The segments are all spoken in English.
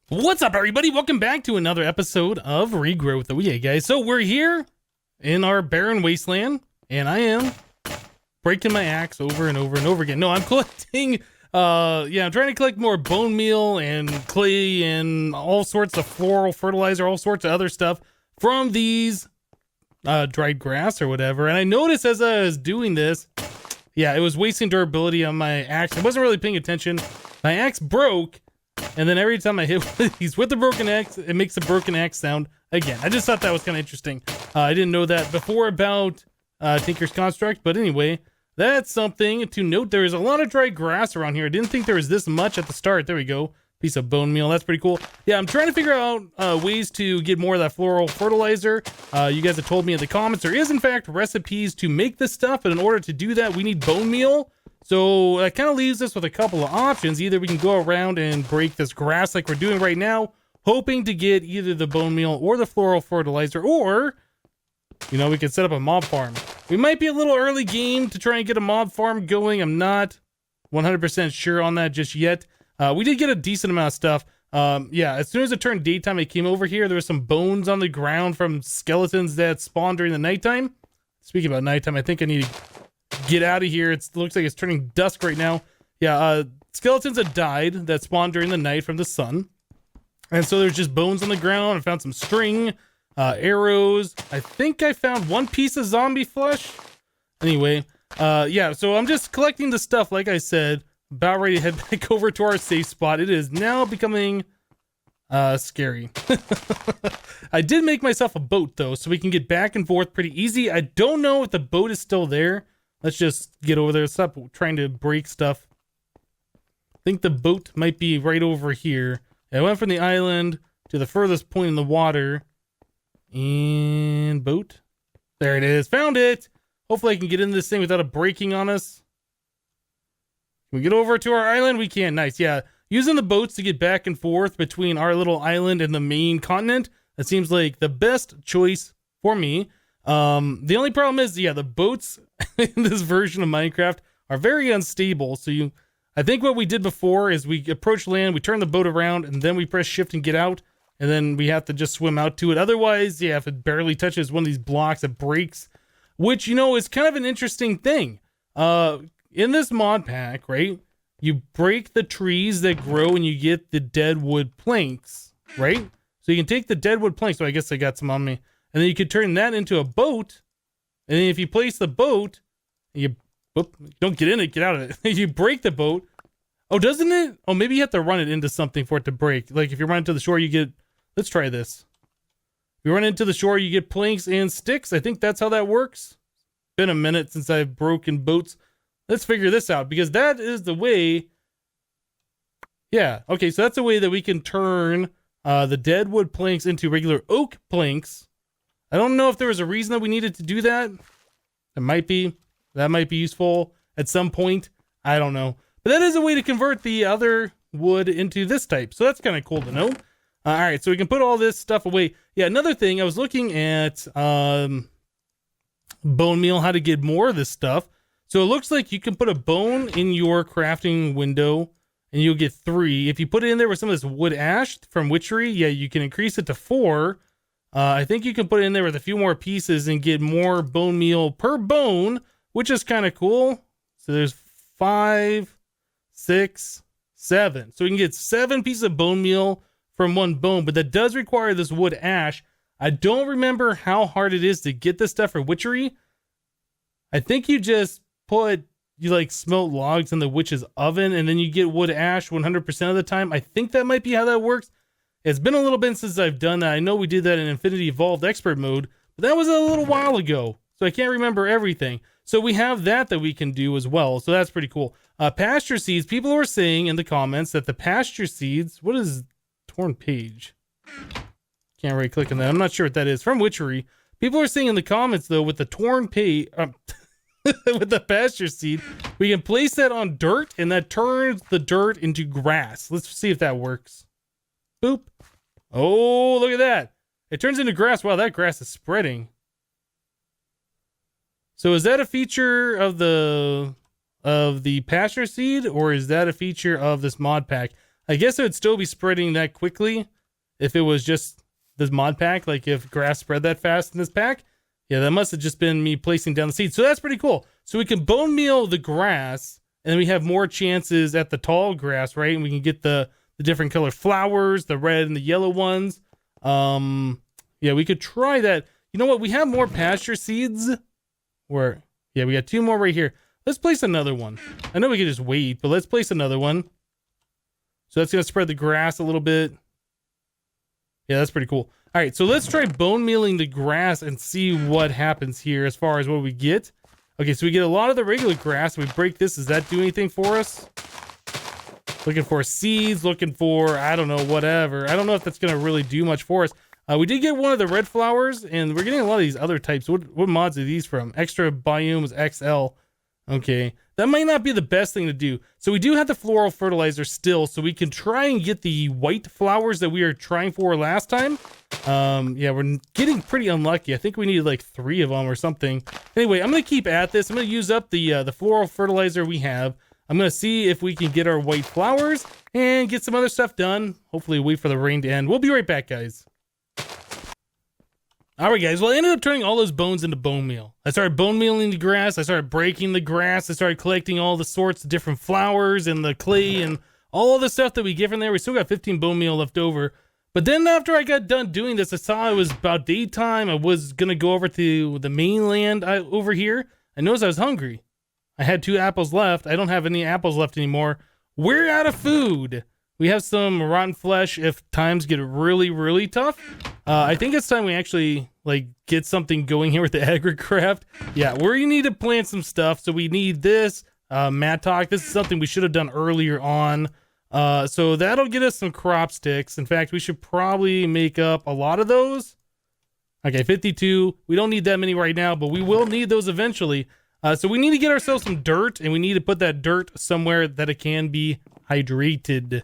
What's up, everybody? Welcome back to another episode of Regrowth. Oh yeah, guys. So we're here in our barren wasteland, and I am breaking my axe over and over and over again. No, I'm collecting, I'm trying to collect more bone meal and clay and all sorts of floral fertilizer, all sorts of other stuff from these dried grass or whatever. And I noticed as I was doing this, it was wasting durability on my axe. I wasn't really paying attention. My axe broke. And then every time I hit these with the broken axe, it makes a broken axe sound again. I just thought that was kind of interesting. I didn't know that before about Tinker's Construct, but anyway, that's something to note. There is a lot of dry grass around here. I didn't think there was this much at the start. There we go. Piece of bone meal. That's pretty cool. Yeah, I'm trying to figure out ways to get more of that floral fertilizer. You guys have told me in the comments there is, in fact, recipes to make this stuff, but in order to do that, we need bone meal. So that kind of leaves us with a couple of options. Either we can go around and break this grass like we're doing right now, hoping to get either the bone meal or the floral fertilizer, or, you know, we could set up a mob farm. We might be a little early game to try and get a mob farm going. I'm not 100% sure on that just yet. We did get a decent amount of stuff. As soon as it turned daytime, I came over here. There were some bones on the ground from skeletons that spawned during the nighttime. Speaking about nighttime, I think I need to get out of here. It looks like it's turning dusk right now. Skeletons that died that spawned during the night from the sun. And so there's just bones on the ground. I found some string, arrows. I think I found one piece of zombie flesh. Anyway, so I'm just collecting the stuff, like I said, about ready to head back over to our safe spot. It is now becoming scary. I did make myself a boat, though, so we can get back and forth pretty easy. I don't know if the boat is still there. Let's just get over there. Stop trying to break stuff. I think the boat might be right over here. I went from the island to the furthest point in the water. And boat. There it is. Found it. Hopefully I can get into this thing without it breaking on us. Can we get over to our island? We can. Nice. Yeah. Using the boats to get back and forth between our little island and the main continent. That seems like the best choice for me. The only problem is, the boats in this version of Minecraft are very unstable. So I think what we did before is we approach land, we turn the boat around, and then we press shift and get out. And then we have to just swim out to it. Otherwise, if it barely touches one of these blocks, it breaks. Which, is kind of an interesting thing. In this mod pack, right? You break the trees that grow and you get the dead wood planks, right? So you can take the dead wood planks. So I guess I got some on me. And then you could turn that into a boat. And then if you place the boat, don't get in it, get out of it. You break the boat. Oh, doesn't it? Oh, maybe you have to run it into something for it to break. Like if you run into the shore, you get, let's try this. If you run into the shore, you get planks and sticks. I think that's how that works. Been a minute since I've broken boats. Let's figure this out because that is the way. Yeah. Okay. So that's the way that we can turn the dead wood planks into regular oak planks. I don't know if there was a reason that we needed to do that. That might be useful at some point. I don't know. But that is a way to convert the other wood into this type. So that's kind of cool to know. All right, so we can put all this stuff away. Yeah, another thing, I was looking at bone meal, how to get more of this stuff. So it looks like you can put a bone in your crafting window and you'll get 3. If you put it in there with some of this wood ash from witchery, you can increase it to 4. I think you can put it in there with a few more pieces and get more bone meal per bone, which is kind of cool. So there's 5, 6, 7. So we can get 7 pieces of bone meal from one bone, but that does require this wood ash. I don't remember how hard it is to get this stuff for witchery. I think you just smelt logs in the witch's oven and then you get wood ash 100% of the time. I think that might be how that works. It's been a little bit since I've done that. I know we did that in Infinity Evolved Expert mode, but that was a little while ago, so I can't remember everything. So we have that we can do as well, so that's pretty cool. Pasture seeds, people were saying in the comments that the pasture seeds, what is torn page? Can't right click on that. I'm not sure what that is. From Witchery. People are saying in the comments, though, with the torn page, with the pasture seed, we can place that on dirt, and that turns the dirt into grass. Let's see if that works. Boop. Oh, look at that. It turns into grass. Wow, that grass is spreading. So is that a feature of the pasture seed, or is that a feature of this mod pack? I guess it would still be spreading that quickly if it was just this mod pack. Like if grass spread that fast in this pack. Yeah, that must have just been me placing down the seeds. So that's pretty cool. So we can bone meal the grass, and then we have more chances at the tall grass, right? And we can get the different color flowers, the red and the yellow ones. Yeah, we could try that. You know what? We have more pasture seeds. Yeah, we got 2 more right here. Let's place another one. I know we could just wait, but let's place another one. So that's going to spread the grass a little bit. Yeah, that's pretty cool. All right, so let's try bone mealing the grass and see what happens here as far as what we get. Okay, so we get a lot of the regular grass. We break this. Does that do anything for us? Looking for seeds, looking for, I don't know, whatever. I don't know if that's going to really do much for us. We did get one of the red flowers, and we're getting a lot of these other types. What mods are these from? Extra Biomes XL. Okay, that might not be the best thing to do. So we do have the floral fertilizer still, so we can try and get the white flowers that we were trying for last time. Yeah, we're getting pretty unlucky. I think we need like 3 of them or something. Anyway, I'm going to keep at this. I'm going to use up the floral fertilizer we have. I'm going to see if we can get our white flowers and get some other stuff done. Hopefully wait for the rain to end. We'll be right back, guys. All right, guys. Well, I ended up turning all those bones into bone meal. I started bone mealing the grass. I started breaking the grass. I started collecting all the sorts of different flowers and the clay and all the stuff that we get from there. We still got 15 bone meal left over. But then after I got done doing this, I saw it was about daytime. I was going to go over to the mainland over here. I noticed I was hungry. I had 2 apples left. I don't have any apples left anymore. We're out of food. We have some rotten flesh if times get really, really tough. I think it's time we actually like get something going here with the agricraft. Yeah, we need to plant some stuff. So we need this mattock. This is something we should have done earlier on. So that'll get us some crop sticks. In fact, we should probably make up a lot of those. Okay, 52. We don't need that many right now, but we will need those eventually. So we need to get ourselves some dirt, and we need to put that dirt somewhere that it can be hydrated.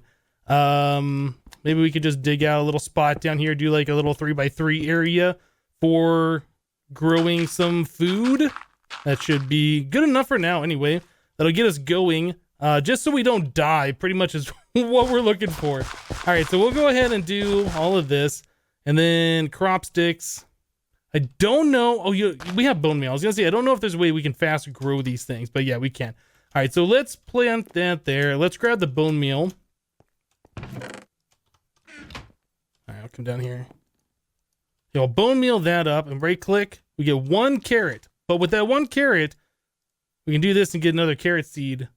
Maybe we could just dig out a little spot down here, do like a little 3x3 area for growing some food. That should be good enough for now anyway. That'll get us going, just so we don't die, pretty much is what we're looking for. All right, so we'll go ahead and do all of this, and then crop sticks. I don't know. Oh, we have bone meal. I was gonna say, I don't know if there's a way we can fast grow these things, but yeah, we can. All right, so let's plant that there. Let's grab the bone meal. All right, I'll come down here. I'll bone meal that up and right click. We get 1 carrot, but with that 1 carrot, we can do this and get another carrot seed.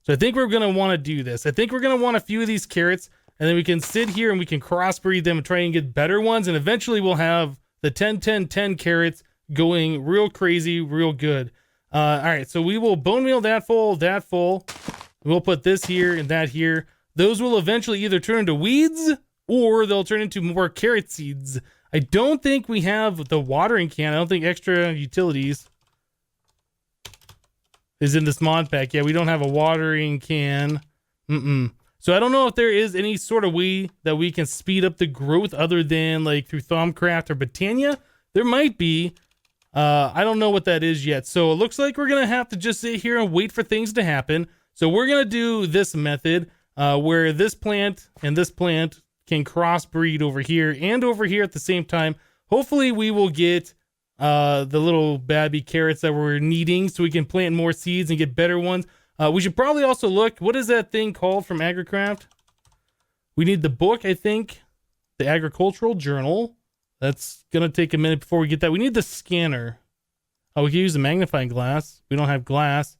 So I think we're gonna want to do this. I think we're gonna want a few of these carrots, and then we can sit here and we can crossbreed them and try and get better ones, and eventually we'll have the 10-10-10 carrots going real crazy, real good. All right, so we will bone meal that full. We'll put this here and that here. Those will eventually either turn into weeds or they'll turn into more carrot seeds. I don't think we have the watering can. I don't think extra utilities is in this mod pack. Yeah, we don't have a watering can. So I don't know if there is any sort of way that we can speed up the growth other than like through Thumbcraft or Botania. There might be. I don't know what that is yet. So it looks like we're going to have to just sit here and wait for things to happen. So we're going to do this method where this plant and this plant can crossbreed over here and over here at the same time. Hopefully we will get the little babby carrots that we're needing so we can plant more seeds and get better ones. We should probably also look, what is that thing called from Agricraft? We need the book, I think. The agricultural journal. That's going to take a minute before we get that. We need the scanner. Oh, we can use the magnifying glass. We don't have glass.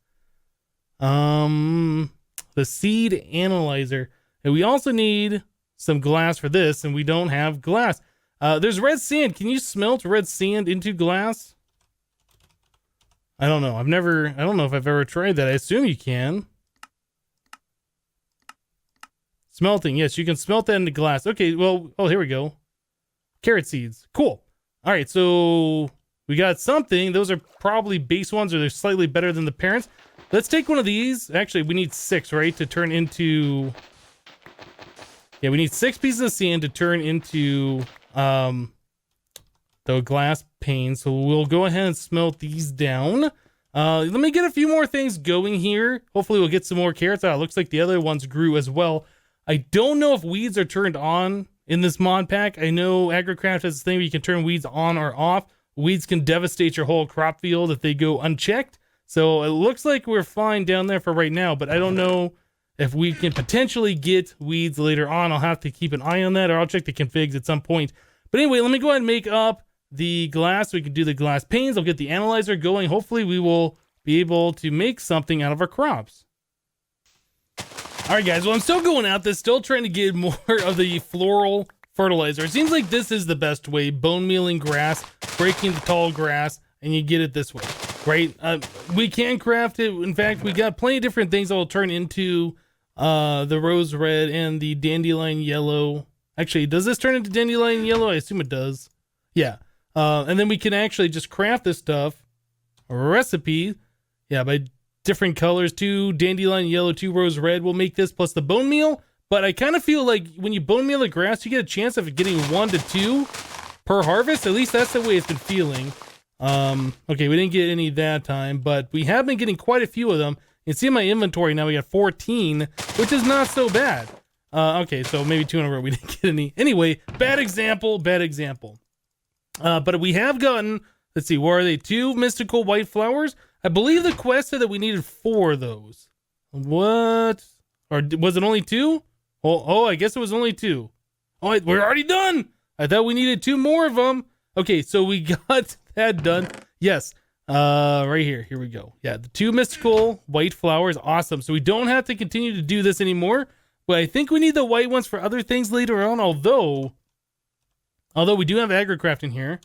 The seed analyzer. And we also need some glass for this, and we don't have glass. There's red sand. Can you smelt red sand into glass? I don't know. I don't know if I've ever tried that. I assume you can. Smelting. Yes, you can smelt that into glass. Okay, well, oh, here we go. Carrot seeds. Cool. All right, so we got something. Those are probably base ones, or they're slightly better than the parents. Let's take one of these. Actually, we need 6, right, to turn into... Yeah, we need 6 pieces of sand to turn into the glass pane. So we'll go ahead and smelt these down. Let me get a few more things going here. Hopefully we'll get some more carrots out. It looks like the other ones grew as well. I don't know if weeds are turned on in this mod pack. I know agricraft has this thing where you can turn weeds on or off. Weeds can devastate your whole crop field if they go unchecked. So it looks like we're fine down there for right now, but I don't know if we can potentially get weeds later on. I'll have to keep an eye on that, or I'll check the configs at some point. But anyway, let me go ahead and make up the glass so we can do the glass panes. I'll get the analyzer going. Hopefully we will be able to make something out of our crops. All right, guys. Well, I'm still going at this, still trying to get more of the floral fertilizer. It seems like this is the best way. Bone mealing grass, breaking the tall grass, and you get it this way, right? We can craft it. In fact, we got plenty of different things that will turn into the rose red and the dandelion yellow. Actually, does this turn into dandelion yellow? I assume it does. Yeah. And then we can actually just craft this stuff, a recipe, yeah, by different colors, 2 dandelion yellow, 2 rose red. We'll make this plus the bone meal. But I kind of feel like when you bone meal the grass, you get a chance of getting 1 to 2 per harvest. At least that's the way it's been feeling. Okay, we didn't get any that time, but we have been getting quite a few of them. You can see in my inventory now we got 14, which is not so bad. Okay, so maybe 2 in a row we didn't get any. Anyway, bad example. But we have gotten, let's see, what are they? 2 mystical white flowers. I believe the quest said that we needed 4 of those. What? Or was it only 2? Oh, I guess it was only 2. Oh, we're already done. I thought we needed 2 more of them. Okay, so we got that done. Yes. Right here. Here we go. Yeah, the 2 mystical white flowers. Awesome. So we don't have to continue to do this anymore. But I think we need the white ones for other things later on. Although we do have agricraft in here,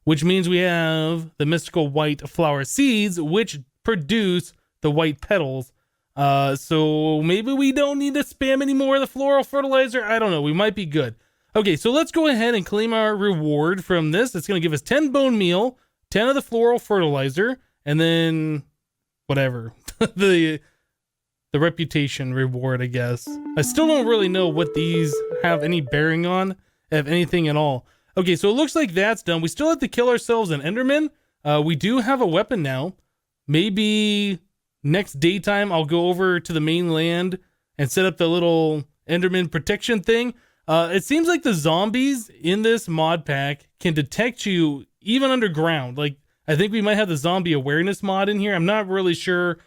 which means we have the mystical white flower seeds, which produce the white petals. So maybe we don't need to spam any more of the floral fertilizer. I don't know. We might be good. Okay, so let's go ahead and claim our reward from this. It's going to give us 10 bone meal, 10 of the floral fertilizer, and then whatever. the reputation reward, I guess. I still don't really know what these have any bearing on, if anything at all. Okay, so it looks like that's done. We still have to kill ourselves an Enderman. We do have a weapon now. Maybe next daytime I'll go over to the mainland and set up the little Enderman protection thing. It seems like the zombies in this mod pack can detect you even underground. Like, I think we might have the zombie awareness mod in here. I'm not really sure.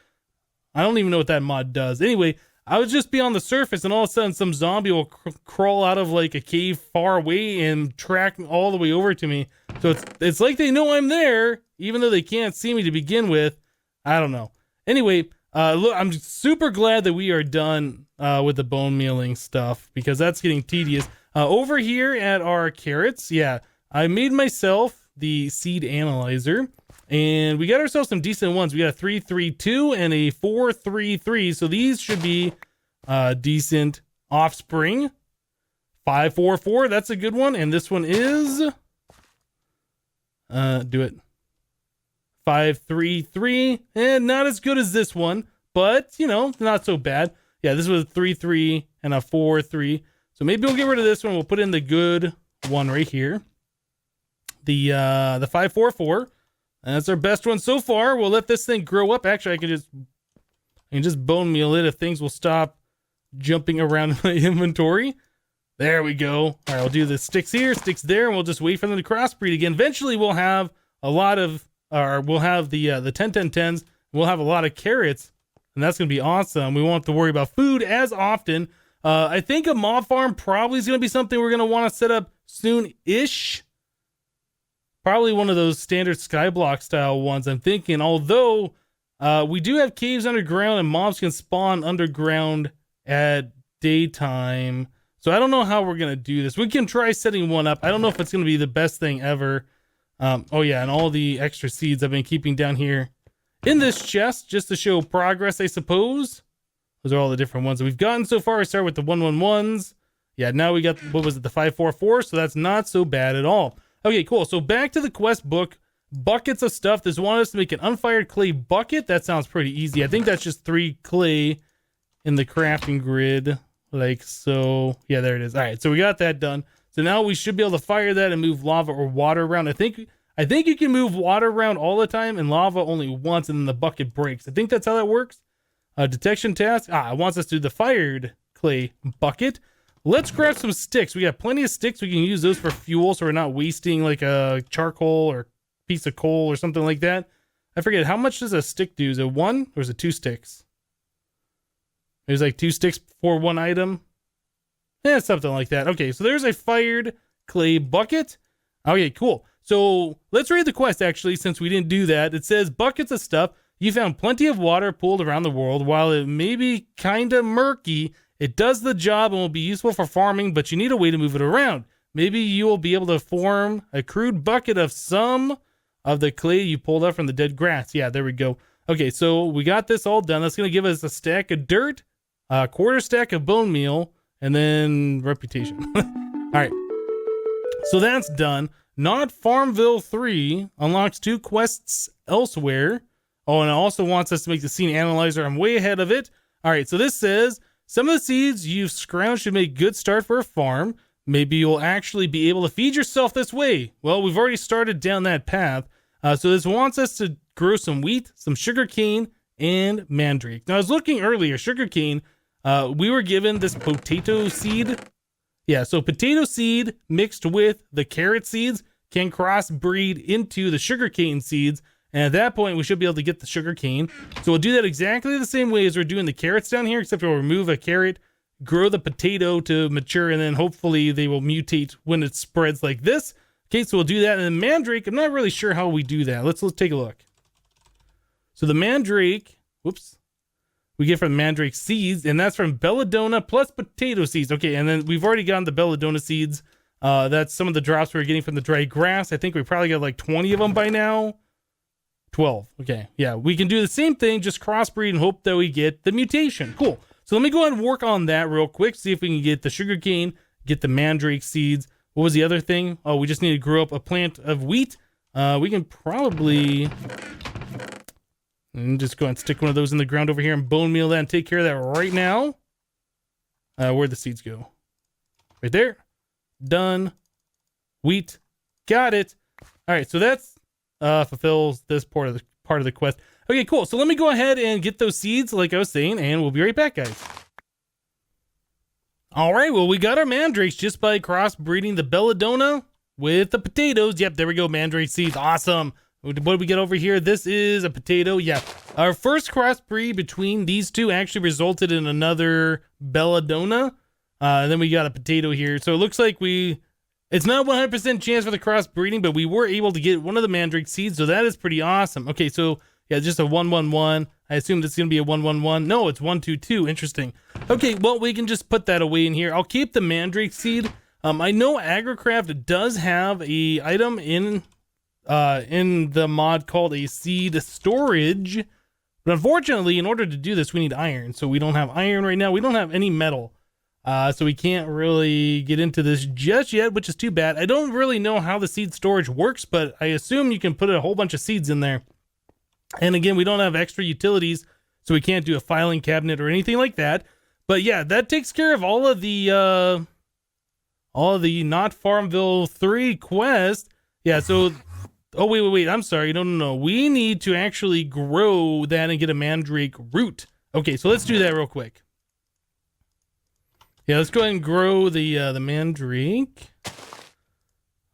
I don't even know what that mod does. Anyway, I would just be on the surface and all of a sudden some zombie will crawl out of like a cave far away and track all the way over to me. So it's like they know I'm there, even though they can't see me to begin with. I don't know. Anyway, look, I'm super glad that we are done with the bone mealing stuff because that's getting tedious. Over here at our carrots, yeah, I made myself the seed analyzer. And we got ourselves some decent ones. We got a 332 and a 433. So these should be decent offspring. 544, that's a good one. And this one is do it. 533. And not as good as this one, but you know, not so bad. Yeah, this was a 3-3 and a 4-3. So maybe we'll get rid of this one. We'll put in the good one right here. The 544. And that's our best one so far. We'll let this thing grow up. Actually, I can just bone meal it if things will stop jumping around in my inventory. There we go. All right, we'll do the sticks here, sticks there, and we'll just wait for them to crossbreed again. Eventually, we'll have a lot of, or we'll have the 10-10-10s. We'll have a lot of carrots, and that's going to be awesome. We won't have to worry about food as often. I think a mob farm probably is going to be something we're going to want to set up soon-ish. Probably one of those standard skyblock style ones, I'm thinking. Although we do have caves underground and mobs can spawn underground at daytime. So I don't know how we're going to do this. We can try setting one up. I don't know if it's going to be the best thing ever. Oh yeah, and all the extra seeds I've been keeping down here in this chest just to show progress, I suppose. Those are all the different ones that we've gotten so far. I started with the 111s. Yeah, now we got, what was it, the 544. So that's not so bad at all. Okay, cool. So back to the quest book. Buckets of stuff. This wanted us to make an unfired clay bucket. That sounds pretty easy. I think that's just 3 clay in the crafting grid. Like so. Yeah, there it is. All right, so we got that done. So now we should be able to fire that and move lava or water around. I think you can move water around all the time and lava only once and then the bucket breaks. I think that's how that works. Detection task. It wants us to do the fired clay bucket. Let's grab some sticks. We got plenty of sticks. We can use those for fuel, so we're not wasting like a charcoal or piece of coal or something like that. I forget, how much does a stick do? Is it 1 or is it 2 sticks? There's like 2 sticks for 1 item. Yeah, something like that. Okay, so there's a fired clay bucket. Okay, cool. So let's read the quest actually, since we didn't do that. It says, buckets of stuff. You found plenty of water pooled around the world. While it may be kind of murky, it does the job and will be useful for farming, but you need a way to move it around. Maybe you will be able to form a crude bucket of some of the clay you pulled up from the dead grass. Yeah, there we go. Okay, so we got this all done. That's going to give us a stack of dirt, a quarter stack of bone meal, and then reputation. All right, so that's done. Not Farmville 3 unlocks 2 quests elsewhere. Oh, and it also wants us to make the scene analyzer. I'm way ahead of it. All right, so this says, some of the seeds you've scrounged should make a good start for a farm. Maybe you'll actually be able to feed yourself this way. Well, we've already started down that path. So this wants us to grow some wheat, some sugarcane, and mandrake. Now, I was looking earlier, sugarcane, we were given this potato seed. Yeah, so potato seed mixed with the carrot seeds can crossbreed into the sugarcane seeds. And at that point, we should be able to get the sugarcane. So we'll do that exactly the same way as we're doing the carrots down here, except we'll remove a carrot, grow the potato to mature, and then hopefully they will mutate when it spreads like this. Okay, so we'll do that. And then mandrake, I'm not really sure how we do that. Let's take a look. So the mandrake, whoops, we get from mandrake seeds, and that's from belladonna plus potato seeds. Okay, and then we've already gotten the belladonna seeds. That's some of the drops we were getting from the dry grass. I think we probably got like 20 of them by now. 12. Okay, yeah, we can do the same thing, just crossbreed and hope that we get the mutation. Cool. So let me go ahead and work on that real quick, see if we can get the sugarcane, get the mandrake seeds. What was the other thing? Oh, we just need to grow up a plant of wheat. We can probably just go ahead and stick one of those in the ground over here and bone meal that and take care of that right now. Where'd the seeds go? Right there. Done. Wheat. Got it. All right, so that's fulfills this part of the quest. Okay, cool. So let me go ahead and get those seeds, like I was saying, and we'll be right back, guys. All right, well, we got our mandrakes just by crossbreeding the belladonna with the potatoes. Yep, there we go, mandrake seeds. Awesome. What did we get over here? This is a potato. Yeah, our first crossbreed between these two actually resulted in another belladonna. And then we got a potato here. So it looks like it's not 100% chance for the crossbreeding, but we were able to get one of the mandrake seeds, so that is pretty awesome. Okay, so yeah, just a 1-1-1. I assume it's going to be a 1-1-1. No, it's 1-2-2. Interesting. Okay, well, we can just put that away in here. I'll keep the mandrake seed. I know agricraft does have a item in the mod called a seed storage, but unfortunately, in order to do this, we need iron. So we don't have iron right now. We don't have any metal. So we can't really get into this just yet, which is too bad. I don't really know how the seed storage works, but I assume you can put a whole bunch of seeds in there. And again, we don't have extra utilities, so we can't do a filing cabinet or anything like that. But yeah, that takes care of all of the not Farmville 3 quest. Yeah, so, oh, wait, I'm sorry. No. We need to actually grow that and get a mandrake root. Okay, so let's do that real quick. Yeah, let's go ahead and grow the mandrake.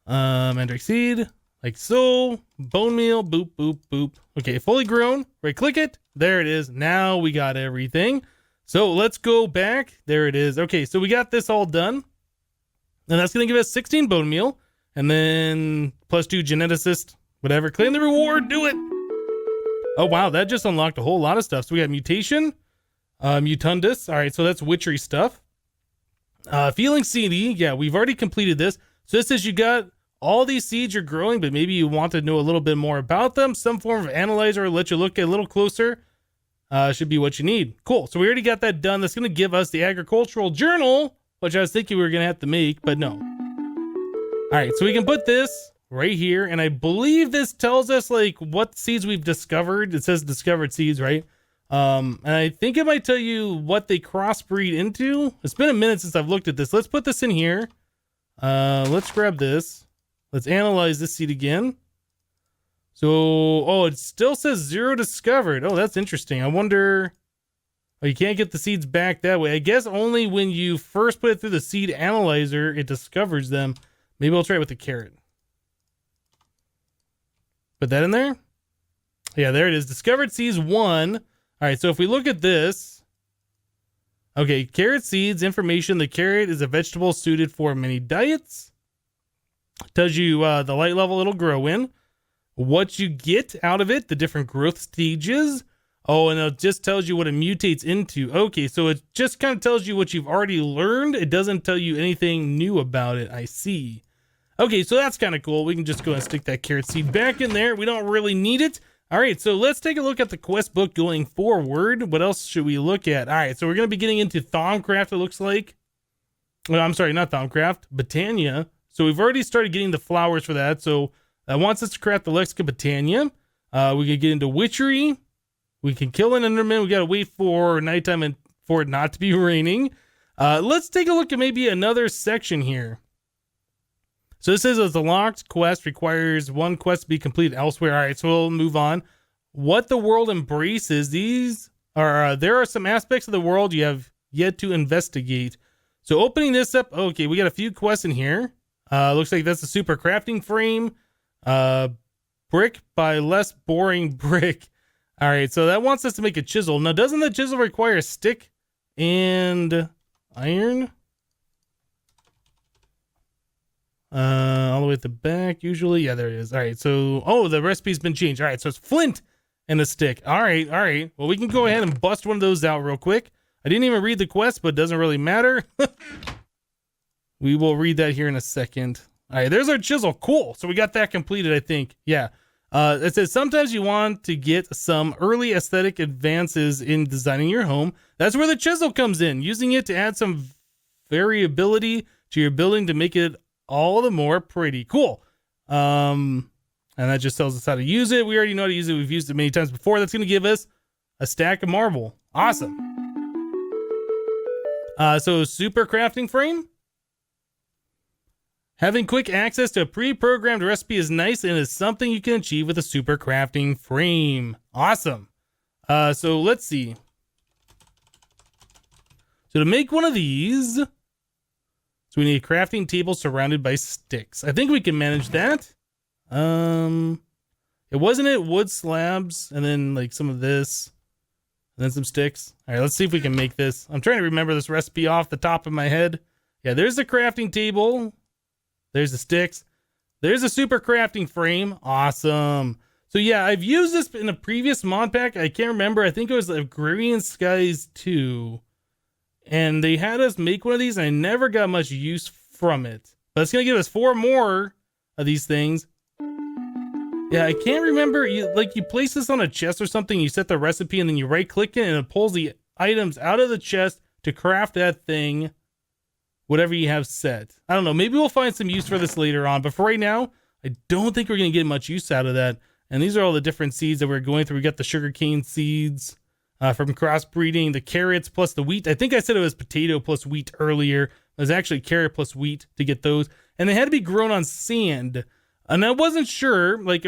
Mandrake seed, like so. Bone meal, boop, boop, boop. Okay, fully grown. Right click it. There it is. Now we got everything. So let's go back. There it is. Okay, so we got this all done. And that's going to give us 16 bone meal. And then +2 geneticist, whatever. Claim the reward. Do it. Oh, wow. That just unlocked a whole lot of stuff. So we got mutation, mutundus. All right, so that's witchery stuff. Feeling seedy. Yeah, we've already completed this. So this says you got all these seeds you're growing, but maybe you want to know a little bit more about them. Some form of analyzer will let you look a little closer. Should be what you need. Cool. So we already got that done. That's going to give us the agricultural journal, which I was thinking we were going to have to make, but no. All right, so we can put this right here, and I believe this tells us like what seeds we've discovered. It says discovered seeds, right? And I think it might tell you what they crossbreed into. It's been a minute since I've looked at this. Let's put this in here. Let's grab this. Let's analyze this seed again. So, oh, it still says 0 discovered. Oh, that's interesting. I wonder. Oh, you can't get the seeds back that way. I guess only when you first put it through the seed analyzer, it discovers them. Maybe I'll try it with the carrot. Put that in there. Yeah, there it is. Discovered seeds 1. All right, so if we look at this. Okay, carrot seeds, information. The carrot is a vegetable suited for many diets. Tells you the light level it'll grow in. What you get out of it, the different growth stages. Oh, and it just tells you what it mutates into. Okay, so it just kind of tells you what you've already learned. It doesn't tell you anything new about it. I see. Okay, so that's kind of cool. We can just go and stick that carrot seed back in there. We don't really need it. All right, so let's take a look at the quest book going forward. What else should we look at? All right, so we're going to be getting into Thaumcraft, it looks like. Well, I'm sorry, not Thaumcraft, Botania. So we've already started getting the flowers for that. So that wants us to craft the Lexica Botania. We can get into Witchery. We can kill an Enderman. We got to wait for nighttime and for it not to be raining. Let's take a look at maybe another section here. So this says the locked quest requires one quest to be completed elsewhere. All right, so we'll move on. What the world embraces. These are there are some aspects of the world you have yet to investigate. So opening this up, okay, we got a few quests in here. Looks like that's a super crafting frame. Brick by less boring brick. All right, so that wants us to make a chisel. Now, doesn't the chisel require a stick and iron? All the way at the back, usually. Yeah, there it is. All right, so, oh, the recipe's been changed. All right, so it's flint and a stick. All right. Well, we can go ahead and bust one of those out real quick. I didn't even read the quest, but it doesn't really matter. We will read that here in a second. All right, there's our chisel. Cool. So we got that completed, I think. Yeah. It says sometimes you want to get some early aesthetic advances in designing your home. That's where the chisel comes in, using it to add some variability to your building to make it all the more pretty. Cool. And that just tells us how to use it. We already know how to use it. We've used it many times before. That's going to give us a stack of marble. Awesome. So super crafting frame. Having quick access to a pre-programmed recipe is nice and is something you can achieve with a super crafting frame. Awesome. So let's see. So to make one of these, so we need a crafting table surrounded by sticks. I think we can manage that. It wasn't it wood slabs and then like some of this and then some sticks. All right, let's see if we can make this. I'm trying to remember this recipe off the top of my head. Yeah, there's the crafting table. There's the sticks. There's a super crafting frame. Awesome. So yeah, I've used this in a previous mod pack. I can't remember. I think it was Agrarian Skies 2. And they had us make one of these, and I never got much use from it. But it's going to give us 4 more of these things. Yeah, I can't remember. You place this on a chest or something, you set the recipe, and then you right-click it, and it pulls the items out of the chest to craft that thing, whatever you have set. I don't know. Maybe we'll find some use for this later on. But for right now, I don't think we're going to get much use out of that. And these are all the different seeds that we're going through. We got the sugarcane seeds from crossbreeding, the carrots plus the wheat. I think I said it was potato plus wheat earlier. It was actually carrot plus wheat to get those. And they had to be grown on sand. And I wasn't sure, like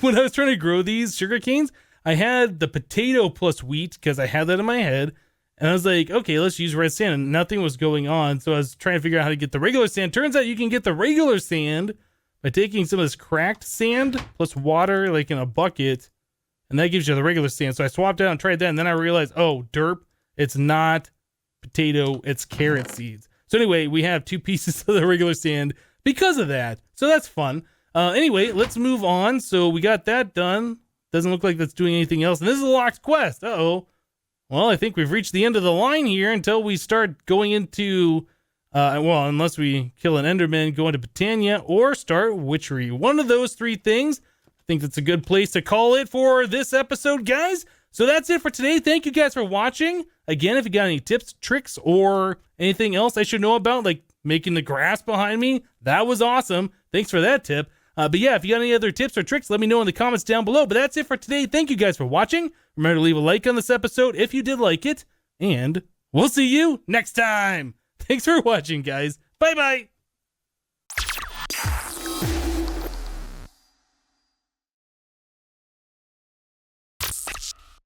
when I was trying to grow these sugar canes, I had the potato plus wheat because I had that in my head. And I was like, okay, let's use red sand. And nothing was going on. So I was trying to figure out how to get the regular sand. Turns out you can get the regular sand by taking some of this cracked sand plus water, like in a bucket. And that gives you the regular sand. So I swapped out and tried that. And then I realized, oh, derp, it's not potato, it's carrot seeds. So anyway, we have 2 pieces of the regular sand because of that. So that's fun. Anyway, let's move on. So we got that done. Doesn't look like that's doing anything else. And this is a locked quest. Uh-oh. Well, I think we've reached the end of the line here until we start going into, well, unless we kill an Enderman, go into Botania, or start Witchery. One of those 3 things. I think that's a good place to call it for this episode, guys. So that's it for today. Thank you guys for watching. Again, if you got any tips, tricks, or anything else I should know about, like making the grass behind me, that was awesome. Thanks for that tip. But yeah, if you got any other tips or tricks, let me know in the comments down below. But that's it for today. Thank you guys for watching. Remember to leave a like on this episode if you did like it. And we'll see you next time. Thanks for watching, guys. Bye-bye.